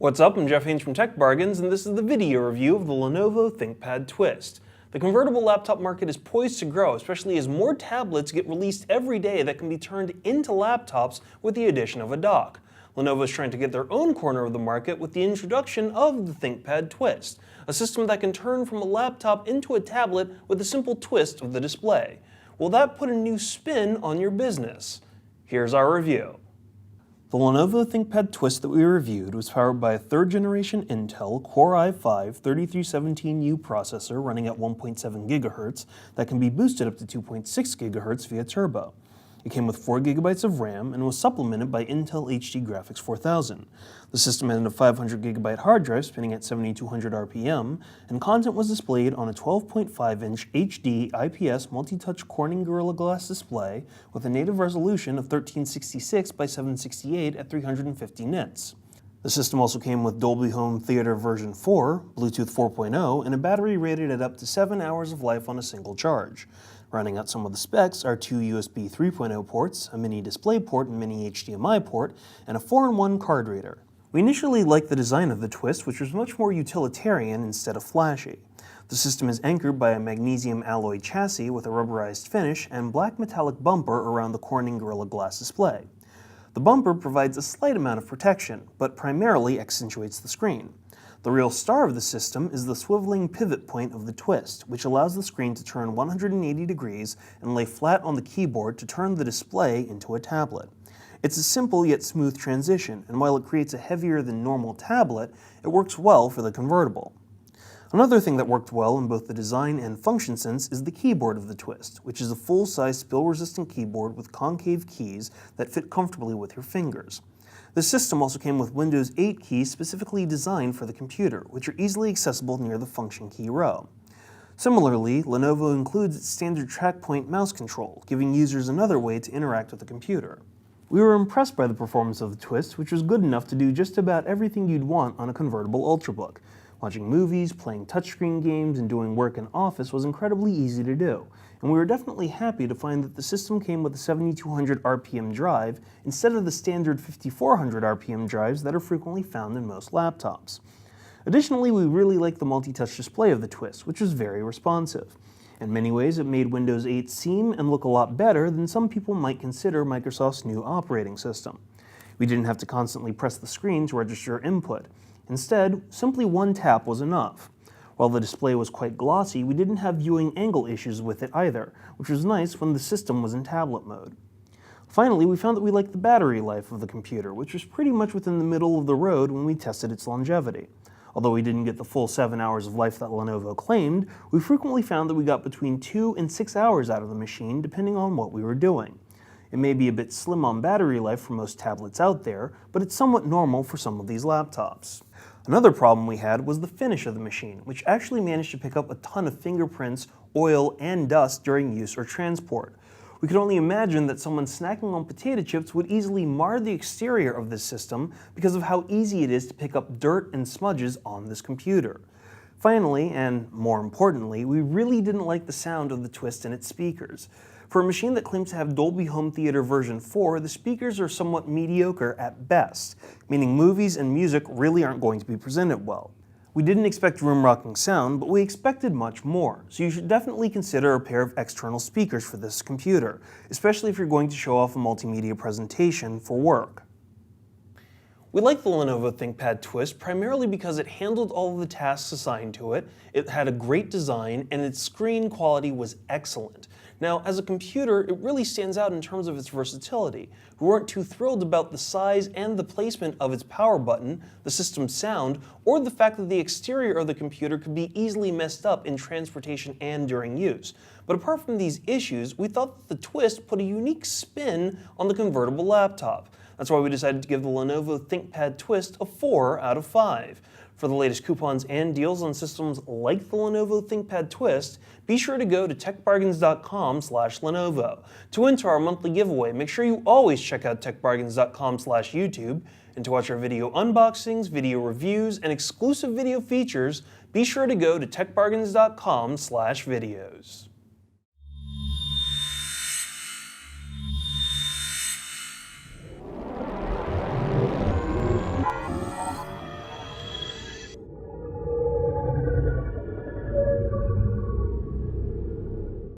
What's up? I'm Jeff Haynes from Tech Bargains, and this is the video review of the Lenovo ThinkPad Twist. The convertible laptop market is poised to grow, especially as more tablets get released every day that can be turned into laptops with the addition of a dock. Lenovo is trying to get their own corner of the market with the introduction of the ThinkPad Twist, a system that can turn from a laptop into a tablet with a simple twist of the display. Will that put a new spin on your business? Here's our review. The Lenovo ThinkPad Twist that we reviewed was powered by a 3rd generation Intel Core i5-3317U processor running at 1.7 GHz that can be boosted up to 2.6 GHz via turbo. It came with 4 GB of RAM and was supplemented by Intel HD Graphics 4000. The system had a 500 GB hard drive spinning at 7200 RPM, and content was displayed on a 12.5-inch HD IPS multi-touch Corning Gorilla Glass display with a native resolution of 1366 by 768 at 350 nits. The system also came with Dolby Home Theater version 4, Bluetooth 4.0, and a battery rated at up to 7 hours of life on a single charge. Rounding out some of the specs are 2 USB 3.0 ports, a mini DisplayPort and mini HDMI port, and a 4-in-1 card reader. We initially liked the design of the Twist, which was much more utilitarian instead of flashy. The system is anchored by a magnesium alloy chassis with a rubberized finish and black metallic bumper around the Corning Gorilla Glass display. The bumper provides a slight amount of protection, but primarily accentuates the screen. The real star of the system is the swiveling pivot point of the Twist, which allows the screen to turn 180 degrees and lay flat on the keyboard to turn the display into a tablet. It's a simple yet smooth transition, and while it creates a heavier than normal tablet, it works well for the convertible. Another thing that worked well in both the design and function sense is the keyboard of the Twist, which is a full-size spill-resistant keyboard with concave keys that fit comfortably with your fingers. The system also came with Windows 8 keys specifically designed for the computer, which are easily accessible near the function key row. Similarly, Lenovo includes its standard trackpoint mouse control, giving users another way to interact with the computer. We were impressed by the performance of the Twist, which was good enough to do just about everything you'd want on a convertible Ultrabook. Watching movies, playing touchscreen games, and doing work in Office was incredibly easy to do, and we were definitely happy to find that the system came with a 7200 RPM drive instead of the standard 5400 RPM drives that are frequently found in most laptops. Additionally, we really liked the multi-touch display of the Twist, which was very responsive. In many ways, it made Windows 8 seem and look a lot better than some people might consider Microsoft's new operating system. We didn't have to constantly press the screen to register input. Instead, simply one tap was enough. While the display was quite glossy, we didn't have viewing angle issues with it either, which was nice when the system was in tablet mode. Finally, we found that we liked the battery life of the computer, which was pretty much within the middle of the road when we tested its longevity. Although we didn't get the full 7 hours of life that Lenovo claimed, we frequently found that we got between 2 and 6 hours out of the machine depending on what we were doing. It may be a bit slim on battery life for most tablets out there, but it's somewhat normal for some of these laptops. Another problem we had was the finish of the machine, which actually managed to pick up a ton of fingerprints, oil, and dust during use or transport. We could only imagine that someone snacking on potato chips would easily mar the exterior of this system because of how easy it is to pick up dirt and smudges on this computer. Finally, and more importantly, we really didn't like the sound of the Twist and its speakers. For a machine that claims to have Dolby Home Theater version 4, the speakers are somewhat mediocre at best, meaning movies and music really aren't going to be presented well. We didn't expect room-rocking sound, but we expected much more, so you should definitely consider a pair of external speakers for this computer, especially if you're going to show off a multimedia presentation for work. We like the Lenovo ThinkPad Twist primarily because it handled all of the tasks assigned to it, it had a great design, and its screen quality was excellent. Now, as a computer, it really stands out in terms of its versatility. We weren't too thrilled about the size and the placement of its power button, the system's sound, or the fact that the exterior of the computer could be easily messed up in transportation and during use. But apart from these issues, we thought that the Twist put a unique spin on the convertible laptop. That's why we decided to give the Lenovo ThinkPad Twist a 4 out of 5. For the latest coupons and deals on systems like the Lenovo ThinkPad Twist, be sure to go to techbargains.com/Lenovo. To enter our monthly giveaway, make sure you always check out techbargains.com/YouTube, and to watch our video unboxings, video reviews, and exclusive video features, be sure to go to techbargains.com/videos.